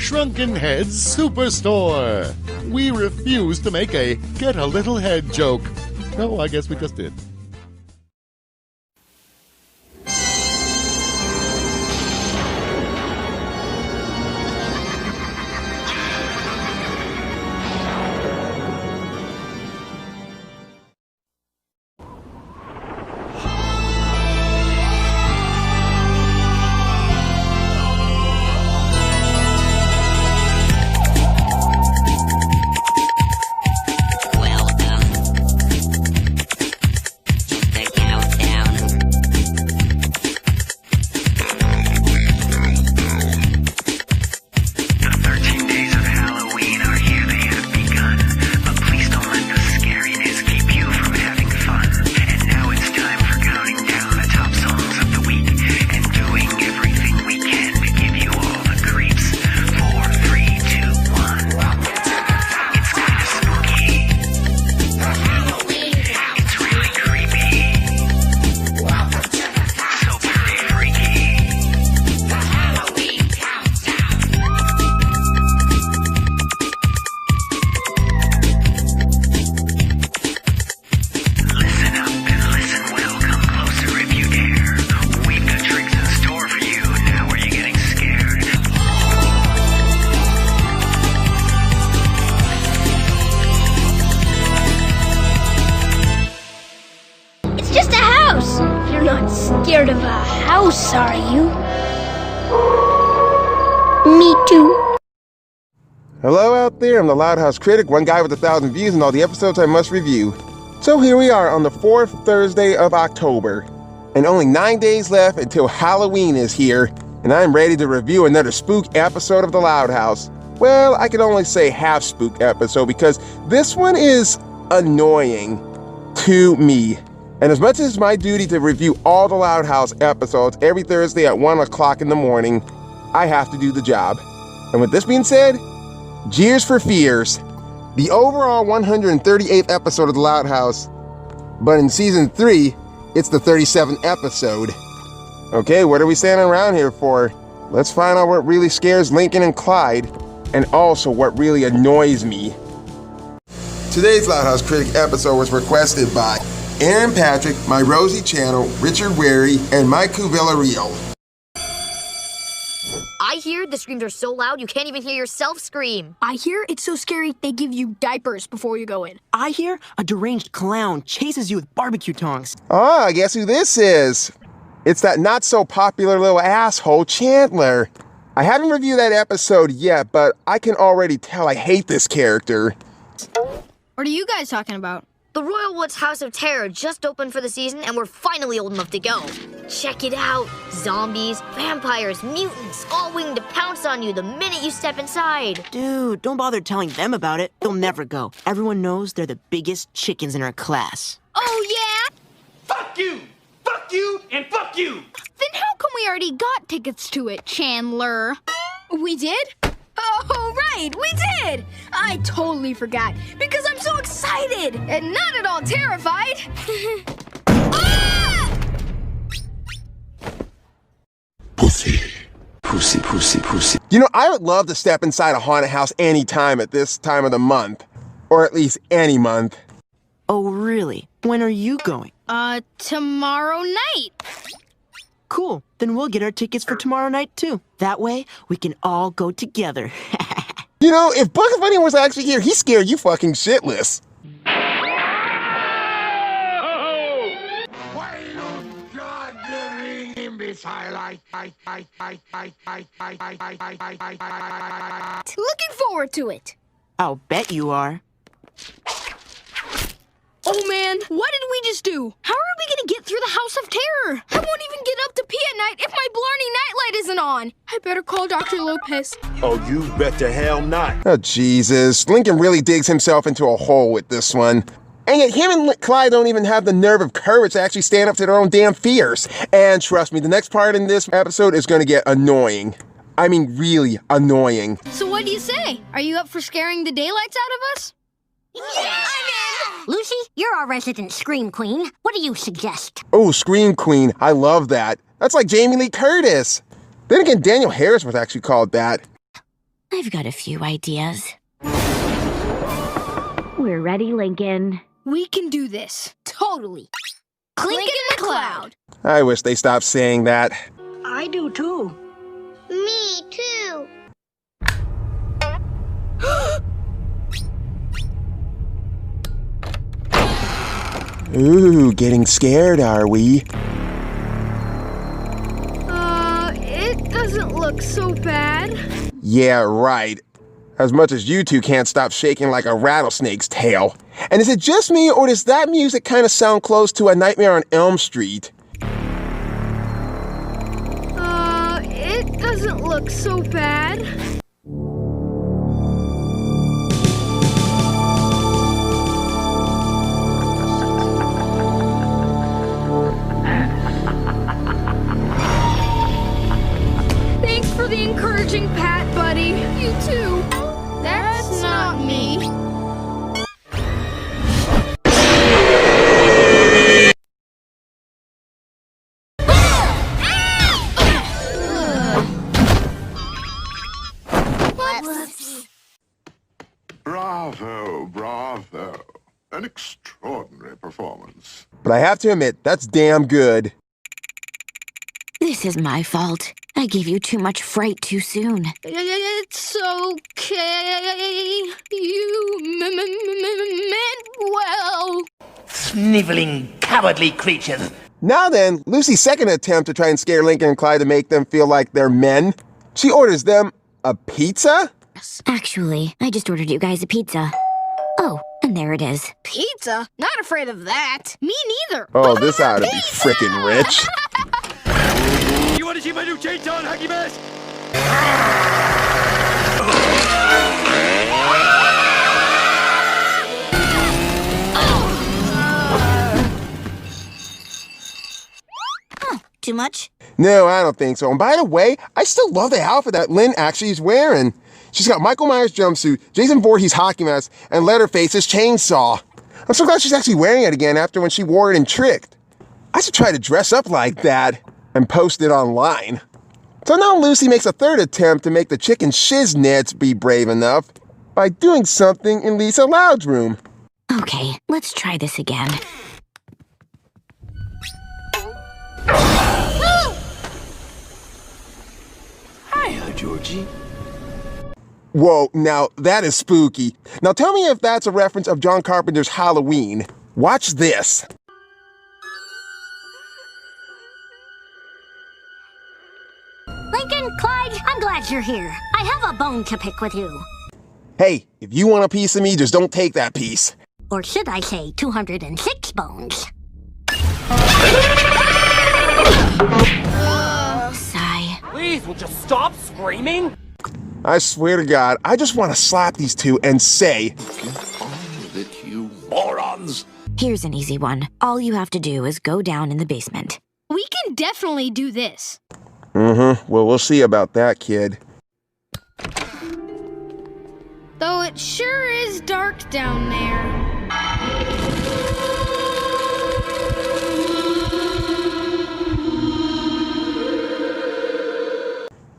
Shrunken Heads Superstore. We refuse to make a get a little head joke. No, I guess we just did. Scared of a house, are you? Me too. Hello out there, I'm the Loud House Critic, one guy with 1,000 views and all the episodes I must review. So here we are on the 4th Thursday of October, and only 9 days left until Halloween is here, and I'm ready to review another spook episode of the Loud House. Well, I can only say half spook episode because this one is annoying to me. And as much as it's my duty to review all the Loud House episodes every Thursday at 1 o'clock in the morning, I have to do the job. And with this being said, Jeers for Fears, the overall 138th episode of the Loud House, but in season 3, it's the 37th episode. Okay, what are we standing around here for? Let's find out what really scares Lincoln and Clyde, and also what really annoys me. Today's Loud House Critic episode was requested by Aaron Patrick, My Rosie Channel, Richard Wary, and Maiku Villarreal. I hear the screams are so loud you can't even hear yourself scream. I hear it's so scary they give you diapers before you go in. I hear a deranged clown chases you with barbecue tongs. Ah, guess who this is? It's that not-so-popular little asshole, Chandler. I haven't reviewed that episode yet, but I can already tell I hate this character. What are you guys talking about? The Royal Woods House of Terror just opened for the season and we're finally old enough to go. Check it out. Zombies, vampires, mutants, all waiting to pounce on you the minute you step inside. Dude, don't bother telling them about it. They'll never go. Everyone knows they're the biggest chickens in our class. Oh, yeah? Fuck you! Fuck you! And fuck you! Then how come we already got tickets to it, Chandler? We did? Oh, right, we did! I totally forgot, because I'm so excited and not at all terrified. Ah! Pussy. Pussy, pussy, pussy. You know, I would love to step inside a haunted house anytime at this time of the month. Or at least any month. Oh, really? When are you going? Tomorrow night. Cool. Then we'll get our tickets for tomorrow night, too. That way, we can all go together. You know, if Bugs Bunny was actually here, he'd scare you fucking shitless. Looking forward to it. I'll bet you are. Oh man, what did we just do? How are we gonna get through the House of Terror? I won't even get up to pee at night if my blarney nightlight isn't on. I better call Dr. Lopez. Oh, you bet the hell not. Oh, Jesus. Lincoln really digs himself into a hole with this one. And yet him and Clyde don't even have the nerve of courage to actually stand up to their own damn fears. And trust me, the next part in this episode is gonna get annoying. I mean, really annoying. So what do you say? Are you up for scaring the daylights out of us? Yeah, I'm in! Lucy, you're our resident Scream Queen. What do you suggest? Oh, Scream Queen. I love that. That's like Jamie Lee Curtis. Then again, Daniel Harris was actually called that. I've got a few ideas. We're ready, Lincoln. We can do this. Totally. Lincoln McCloud. I wish they stopped saying that. I do too. Me too. Ooh, getting scared, are we? It doesn't look so bad. Yeah, right. As much as you two can't stop shaking like a rattlesnake's tail. And is it just me, or does that music kind of sound close to A Nightmare on Elm Street? It doesn't look so bad. Thanks for the encouraging pat, buddy. You too. That's not me. Bravo, bravo. An extraordinary performance. But I have to admit, that's damn good. This is my fault. I gave you too much fright too soon. It's okay. You meant well. Sniveling, cowardly creatures. Now then, Lucy's second attempt to try and scare Lincoln and Clyde to make them feel like they're men. She orders them a pizza? Actually, I just ordered you guys a pizza. Oh, and there it is. Pizza? Not afraid of that. Me neither. Oh, this ought to be frickin' rich. You want to see my new chainsaw and hockey mask? Too much? No, I don't think so. And by the way, I still love the outfit that Lynn actually is wearing. She's got Michael Myers' jumpsuit, Jason Voorhees' hockey mask, and Leatherface's chainsaw. I'm so glad she's actually wearing it again after when she wore it in Tricked. I should try to dress up like that and post it online. So now Lucy makes a third attempt to make the chicken shiznits be brave enough by doing something in Lisa Loud's room. Okay, let's try this again. Hiya, Georgie. Whoa, now that is spooky. Now tell me if that's a reference of John Carpenter's Halloween. Watch this. Lincoln, Clyde, I'm glad you're here. I have a bone to pick with you. Hey, if you want a piece of me, just don't take that piece. Or should I say 206 bones? Sigh. Please, will you stop screaming? I swear to God, I just want to slap these two and say, Get on with it, you morons. Here's an easy one. All you have to do is go down in the basement. We can definitely do this. well, we'll see about that, kid. Though it sure is dark down there.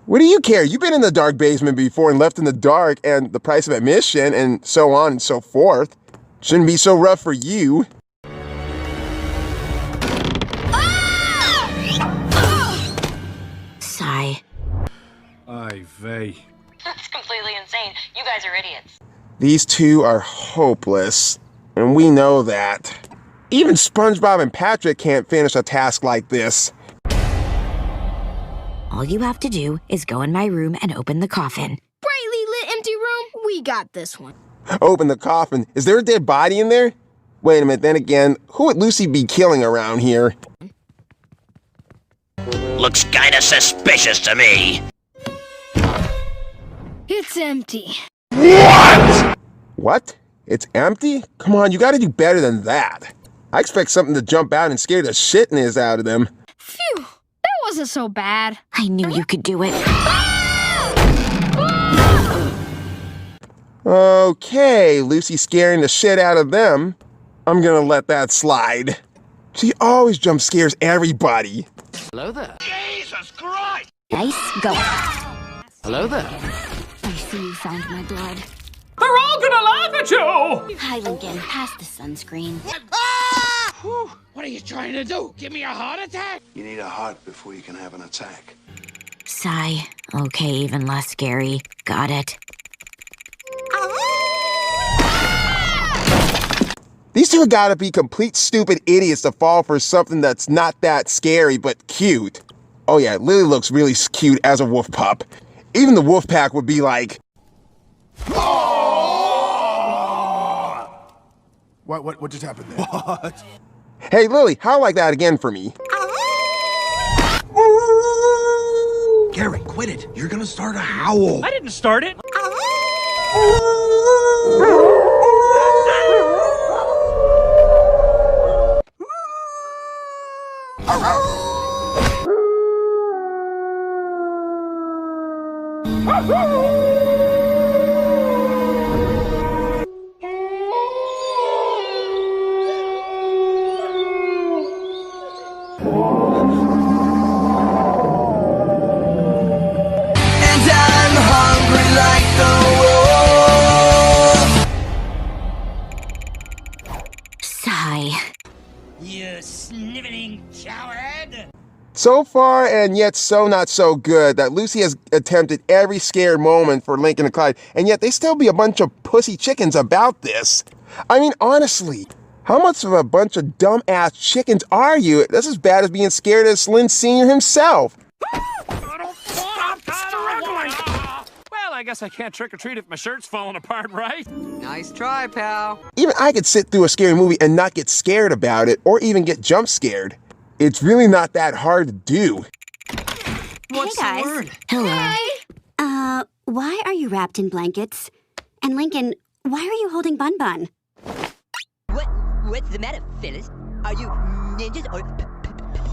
What do you care? You've been in the dark basement before and left in the dark, and the price of admission, and so on and so forth. Shouldn't be so rough for you. Sigh. Aye, vey. That's completely insane. You guys are idiots. These two are hopeless, and we know that. Even SpongeBob and Patrick can't finish a task like this. All you have to do is go in my room and open the coffin. Brightly lit empty room? We got this one. Open the coffin. Is there a dead body in there? Wait a minute, then again, who would Lucy be killing around here? Looks kinda suspicious to me. It's empty. What? It's empty? Come on, you gotta do better than that. I expect something to jump out and scare the shitness out of them. Phew, that wasn't so bad. I knew you could do it. Okay, Lucy's scaring the shit out of them. I'm gonna let that slide. She always jump scares everybody. Hello there. Jesus Christ! Nice, go. Hello there. I see you found my blood. They're all gonna laugh at you! Hi, Lincoln. Pass the sunscreen. What are you trying to do? Give me a heart attack? You need a heart before you can have an attack. Sigh. Okay, even less scary. Got it. These two gotta be complete stupid idiots to fall for something that's not that scary but cute. Oh yeah, Lily looks really cute as a wolf pup. Even the wolf pack would be like, What just happened there? What? hey Lily, howl like that again for me. Gary, quit it. You're gonna start a howl. I didn't start it. Sigh. You sniveling coward! So far, and yet so not so good, that Lucy has attempted every scared moment for Lincoln and Clyde, and yet they still be a bunch of pussy chickens about this. I mean, honestly, how much of a bunch of dumb-ass chickens are you? That's as bad as being scared as Lynn Sr. himself. Well, I guess I can't trick-or-treat if my shirt's falling apart, right? Nice try, pal. Even I could sit through a scary movie and not get scared about it, or even get jump scared. It's really not that hard to do. What's Hey, guys. the word? Hello. Why are you wrapped in blankets? And Lincoln, why are you holding Bun Bun? What's the matter, Phyllis? Are you ninjas or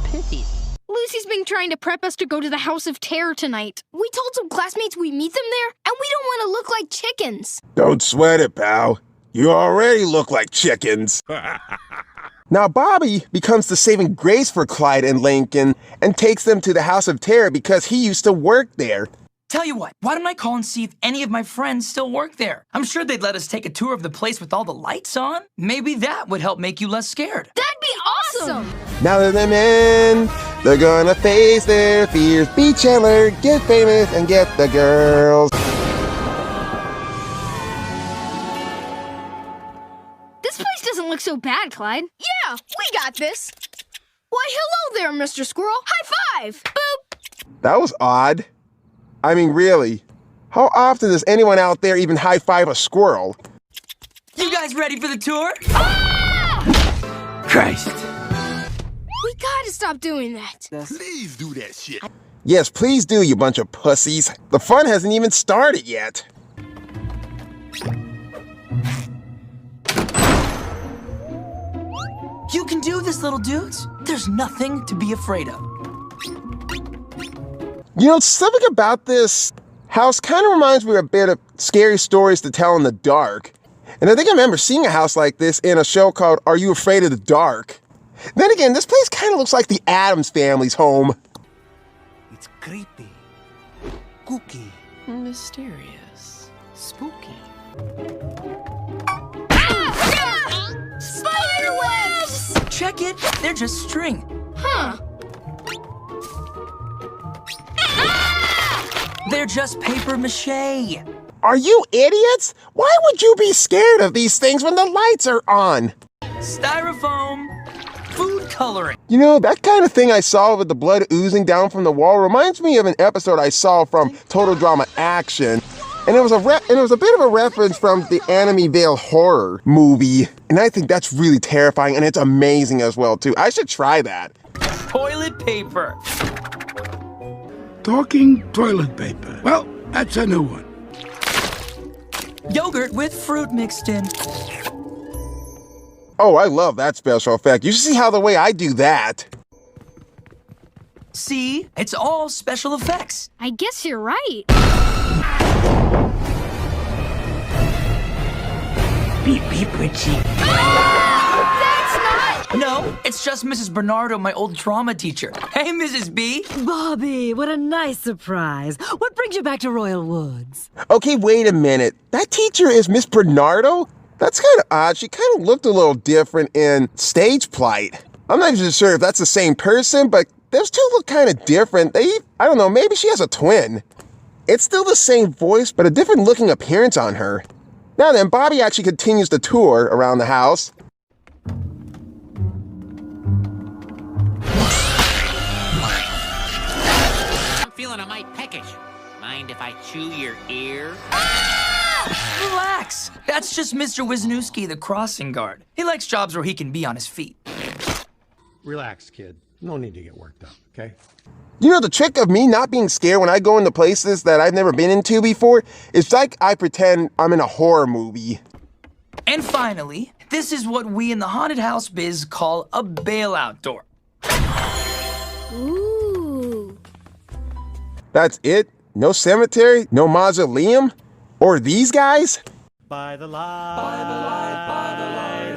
pussies? Lucy's been trying to prep us to go to the House of Terror tonight. We told some classmates we meet them there, and we don't want to look like chickens. Don't sweat it, pal. You already look like chickens. Now Bobby becomes the saving grace for Clyde and Lincoln and takes them to the House of Terror because he used to work there. Tell you what, why don't I call and see if any of my friends still work there? I'm sure they'd let us take a tour of the place with all the lights on. Maybe that would help make you less scared. That'd be awesome! Now that they're men, they're gonna face their fears. Be Chandler, get famous, and get the girls. This place doesn't look so bad, Clyde. Yeah, we got this. Why, hello there, Mr. Squirrel. High five! Boop! That was odd. I mean, really, how often does anyone out there even high-five a squirrel? You guys ready for the tour? Ah! Christ. We gotta stop doing that. Please do that shit. Yes, please do, you bunch of pussies. The fun hasn't even started yet. You can do this, little dudes. There's nothing to be afraid of. You know, something about this house kind of reminds me a bit of Scary Stories to Tell in the Dark. And I think I remember seeing a house like this in a show called Are You Afraid of the Dark? Then again, this place kind of looks like the Addams family's home. It's creepy, kooky, Mysterious. Spooky. Spider webs! Check it, they're just string. Huh. They're just paper mache. Are you idiots? Why would you be scared of these things when the lights are on? Styrofoam. Food coloring. You know, that kind of thing I saw with the blood oozing down from the wall reminds me of an episode I saw from Total Drama Action. And it was a bit of a reference from the Amityville horror movie. And I think that's really terrifying, and it's amazing as well, too. I should try that. Toilet paper. Talking toilet paper. Well, that's a new one. Yogurt with fruit mixed in. Oh, I love that special effect. You should see how the way I do that. See? It's all special effects. I guess you're right. Beep, beep, Richie. That's not... No, It's just Mrs. Bernardo, my old drama teacher. Hey, Mrs. B. Bobby, what a nice surprise. What brings you back to Royal Woods? Okay, wait a minute. That teacher is Miss Bernardo? That's kind of odd. She kind of looked a little different in Stage Plight. I'm not even sure if that's the same person, but those two look kind of different. I don't know, maybe she has a twin. It's still the same voice, but a different looking appearance on her. Now then, Bobby actually continues the tour around the house. I'm feeling a mite peckish. Mind if I chew your ear? Relax. That's just Mr. Wisniewski, the crossing guard. He likes jobs where he can be on his feet. Relax, kid. No need to get worked up, okay? You know, the trick of me not being scared when I go into places that I've never been into before is like I pretend I'm in a horror movie. And finally, this is what we in the haunted house biz call a bailout door. Ooh. That's it? No cemetery? No mausoleum? Or these guys? By the light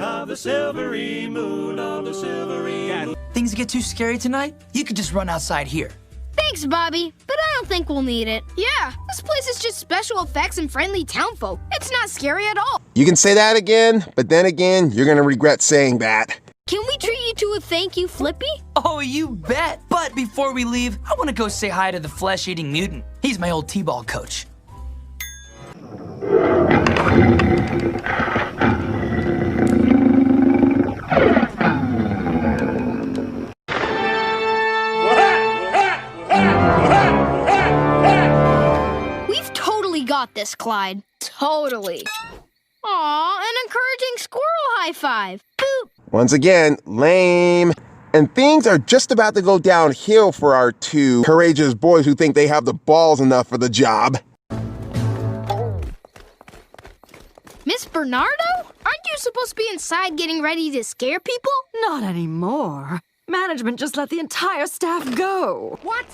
of the silvery moon, of the silvery moon. Things get too scary tonight? You could just run outside here. Thanks, Bobby, but I don't think we'll need it. Yeah, this place is just special effects and friendly townfolk. It's not scary at all. You can say that again, but then again, you're gonna regret saying that. Can we treat you to a thank you, Flippy? Oh, you bet. But before we leave, I want to go say hi to the flesh-eating mutant. He's my old t-ball coach. We've totally got this, Clyde. Totally. Aw, an encouraging squirrel high five. Boop. Once again, lame. And things are just about to go downhill for our two courageous boys who think they have the balls enough for the job. Miss Bernardo? Aren't you supposed to be inside getting ready to scare people? Not anymore. Management just let the entire staff go. What?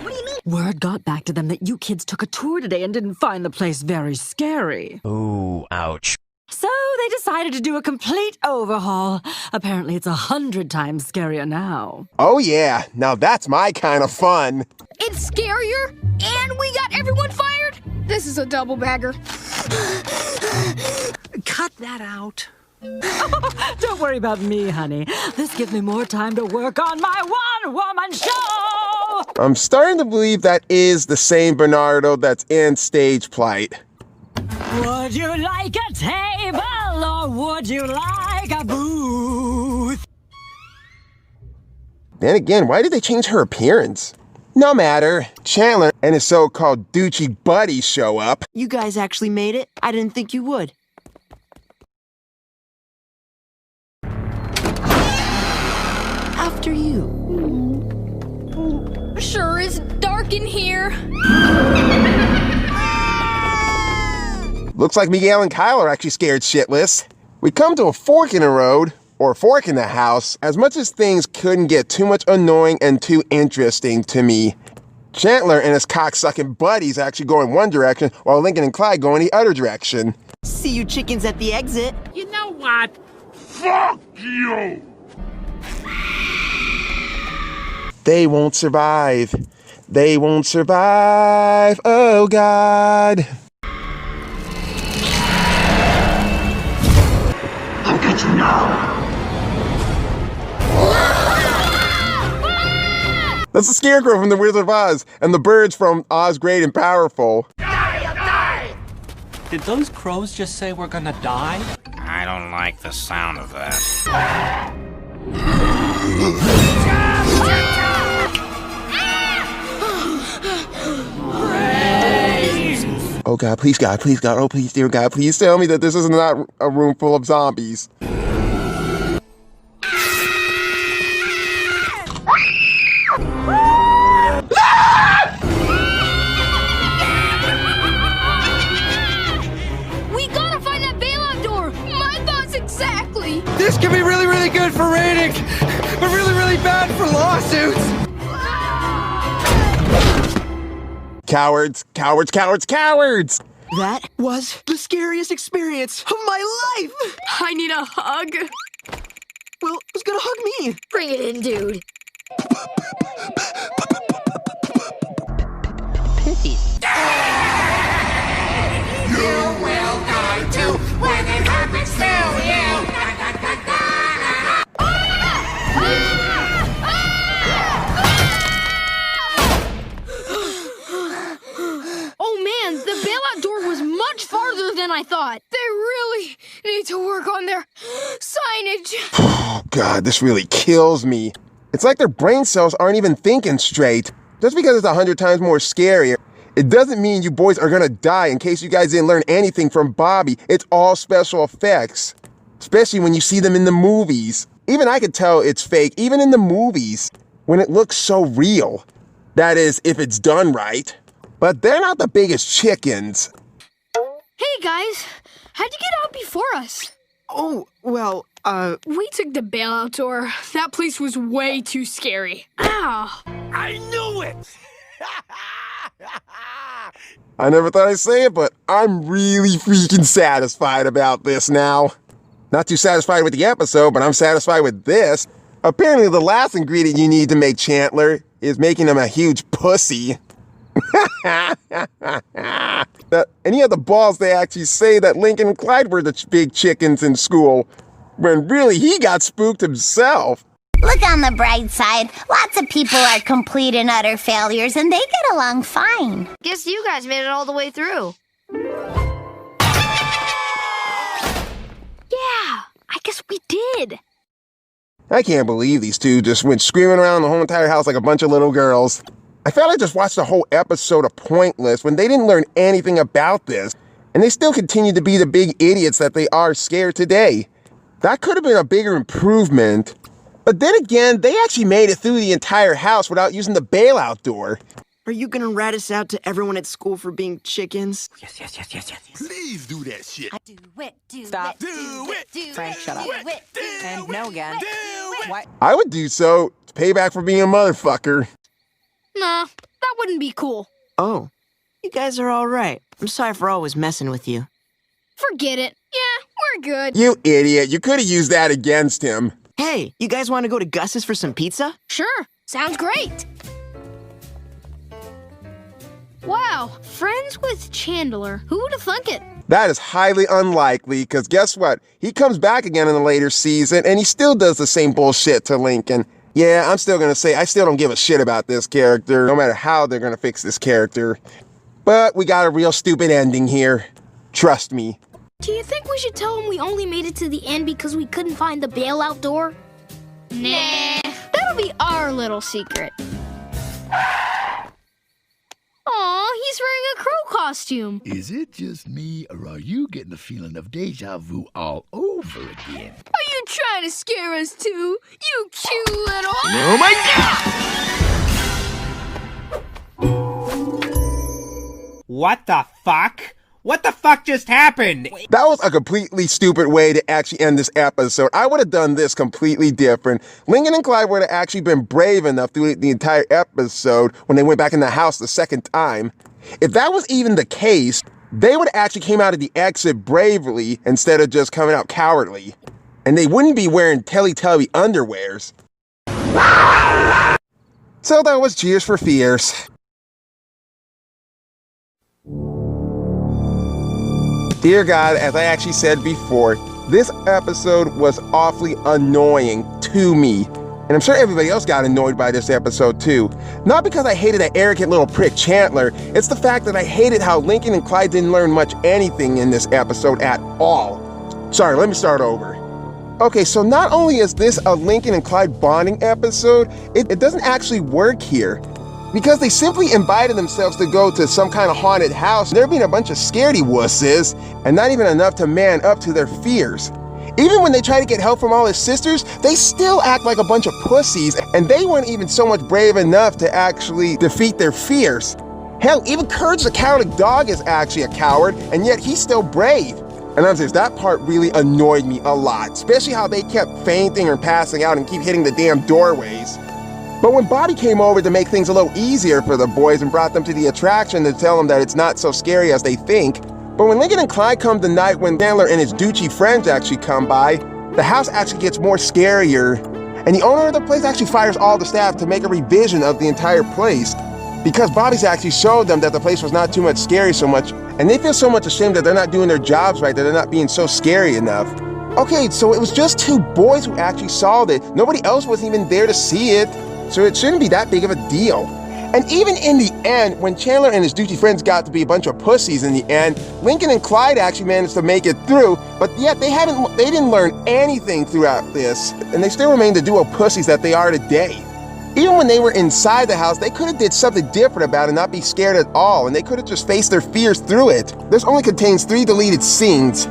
What do you mean? Word got back to them that you kids took a tour today and didn't find the place very scary. Ooh, ouch. So they decided to do a complete overhaul. Apparently it's 100 times scarier now. Oh yeah, now that's my kind of fun. It's scarier, and we got everyone fired? This is a double bagger. Cut that out. Don't worry about me, honey. This gives me more time to work on my one-woman show! I'm starting to believe that is the same Bernardo that's in Stage Plight. Would you like a table or would you like a booth? Then again, why did they change her appearance? No matter. Chandler and his so-called douchey buddies show up. You guys actually made it? I didn't think you would. After you. Sure is dark in here. Looks like Miguel and Kyle are actually scared shitless. We come to a fork in the road, or a fork in the house, as much as things couldn't get too much annoying and too interesting to me. Chandler and his cocksucking buddies actually go in one direction, while Lincoln and Clyde go in the other direction. See you chickens at the exit. You know what? Fuck you! They won't survive. They won't survive. Oh, God. I'll get you now. That's the Scarecrow from The Wizard of Oz, and the birds from Oz Great and Powerful. Did those crows just say we're gonna die? I don't like the sound of that. Oh God, please God, oh please dear God, please tell me that this is not a room full of zombies. We gotta find that bailout door. My thoughts exactly. This could be really, really good for ratings, but really, really bad for lawsuits. Cowards, cowards, cowards, cowards! That was the scariest experience of my life! I need a hug. gonna hug me. Bring it in, dude. Pussies. You will die too when it happens to you. Oh man, the bailout door was much farther than I thought. They really need to work on their signage. Oh God, this really kills me. It's like their brain cells aren't even thinking straight. Just because it's 100 times more scary, it doesn't mean you boys are gonna die. In case you guys didn't learn anything from Bobby, it's all special effects. Especially when you see them in the movies. Even I could tell it's fake, even in the movies, when it looks so real. That is, if it's done right. But they're not the biggest chickens. Hey guys, how'd you get out before us? Oh, well, We took the bailout door. That place was way too scary. Ow! I knew it! I never thought I'd say it, but I'm really freaking satisfied about this now. Not too satisfied with the episode, but I'm satisfied with this. Apparently the last ingredient you need to make Chandler is making him a huge pussy. And he had the balls to actually say that Lincoln and Clyde were the big chickens in school, when really he got spooked himself. Look on the bright side. Lots of people are complete and utter failures, and they get along fine. Guess you guys made it all the way through. Yeah, I guess we did. I can't believe these two just went screaming around the whole entire house like a bunch of little girls. I felt I just watched a whole episode of Pointless when they didn't learn anything about this, and they still continue to be the big idiots that they are scared today. That could have been a bigger improvement. But then again, they actually made it through the entire house without using the bailout door. Are you gonna rat us out to everyone at school for being chickens? Yes. Please do that shit. Stop. Do it. Frank, shut up. And no again. What? I would do so to pay back for being a motherfucker. Nah, that wouldn't be cool. Oh, you guys are all right. I'm sorry for always messing with you. Forget it. Yeah, we're good. You idiot, you could have used that against him. Hey, you guys want to go to Gus's for some pizza? Sure, sounds great. Wow, friends with Chandler. Who would have thunk it? That is highly unlikely, because guess what? He comes back again in the later season, and he still does the same bullshit to Lincoln. Yeah, I'm still gonna say I still don't give a shit about this character, no matter how they're gonna fix this character. But we got a real stupid ending here. Trust me. Do you think we should tell him we only made it to the end because we couldn't find the bailout door? Nah, that'll be our little secret. Aw, he's wearing a crow costume. Is it just me, or are you getting the feeling of deja vu all over again? Are you trying to scare us too? You cute little... Oh my God! What the fuck? What the fuck just happened? That was a completely stupid way to actually end this episode. I would have done this completely different. Lincoln and Clyde would have actually been brave enough through the entire episode when they went back in the house the second time. If that was even the case, they would have actually came out of the exit bravely instead of just coming out cowardly. And they wouldn't be wearing Teletubby underwears. So that was Jeers for Fears. Dear God, as I actually said before, this episode was awfully annoying to me. And I'm sure everybody else got annoyed by this episode too. Not because I hated that arrogant little prick Chandler, it's the fact that I hated how Lincoln and Clyde didn't learn much anything in this episode at all. Sorry, let me start over. Okay, so not only is this a Lincoln and Clyde bonding episode, it doesn't actually work here. Because they simply invited themselves to go to some kind of haunted house, they're being a bunch of scaredy wusses, and not even enough to man up to their fears. Even when they try to get help from all his sisters, they still act like a bunch of pussies, and they weren't even so much brave enough to actually defeat their fears. Hell, even Courage the Cowardly Dog is actually a coward, and yet he's still brave. And I'm serious, that part really annoyed me a lot, especially how they kept fainting or passing out and keep hitting the damn doorways. But when Bobby came over to make things a little easier for the boys and brought them to the attraction to tell them that it's not so scary as they think, but when Lincoln and Clyde come the night when Chandler and his douchey friends actually come by, the house actually gets more scarier And the owner of the place actually fires all the staff to make a revision of the entire place because Bobby's actually showed them that the place was not too much scary so much, and they feel so much ashamed that they're not doing their jobs right, that they're not being so scary enough. Okay, so it was just 2 boys who actually saw it. Nobody else was even there to see it, so it shouldn't be that big of a deal. And even in the end, when Chandler and his douchey friends got to be a bunch of pussies in the end, Lincoln and Clyde actually managed to make it through, but yet they didn't learn anything throughout this, and they still remain the duo pussies that they are today. Even when they were inside the house, they could have did something different about it and not be scared at all, and they could have just faced their fears through it. This only contains 3 deleted scenes,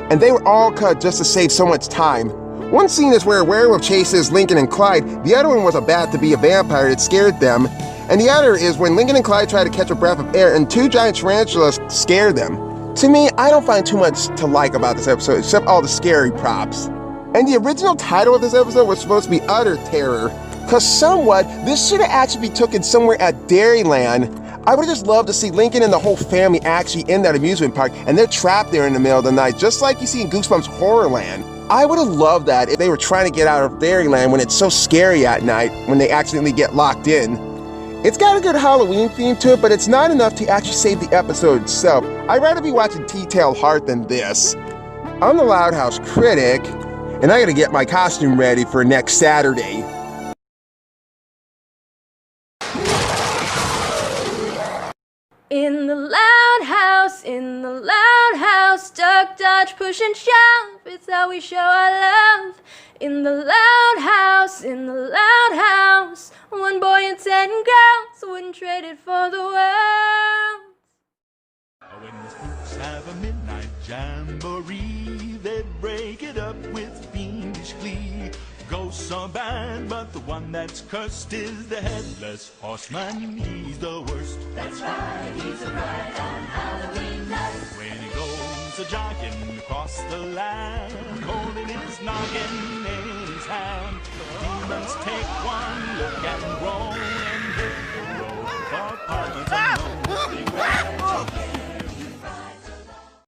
and they were all cut just to save so much time. One scene is where a werewolf chases Lincoln and Clyde. The other one was a bat to be a vampire that scared them. And the other is when Lincoln and Clyde try to catch a breath of air and 2 giant tarantulas scare them. To me, I don't find too much to like about this episode except all the scary props. And the original title of this episode was supposed to be Utter Terror, because somewhat, this should have actually been taken somewhere at Dairyland. I would have just loved to see Lincoln and the whole family actually in that amusement park, and they're trapped there in the middle of the night, just like you see in Goosebumps Horrorland. I would have loved that if they were trying to get out of Dairyland when it's so scary at night, when they accidentally get locked in. It's got a good Halloween theme to it, but it's not enough to actually save the episode itself. I'd rather be watching T-Tail Heart than this. I'm the Loud House Critic, and I gotta get my costume ready for next Saturday. In the loud house, duck, dodge, push and shove, it's how we show our love. In the loud house, 1 boy and 10 girls wouldn't trade it for the world. When the spooks have a midnight jamboree, they break it up with fiendish glee. Ghosts are bad, but the one that's cursed is the headless horseman. He's the worst. That's right, he's a ride on Halloween night. When he goes a-jogging across the land, holding his noggin in his hand, demons take one look and roll.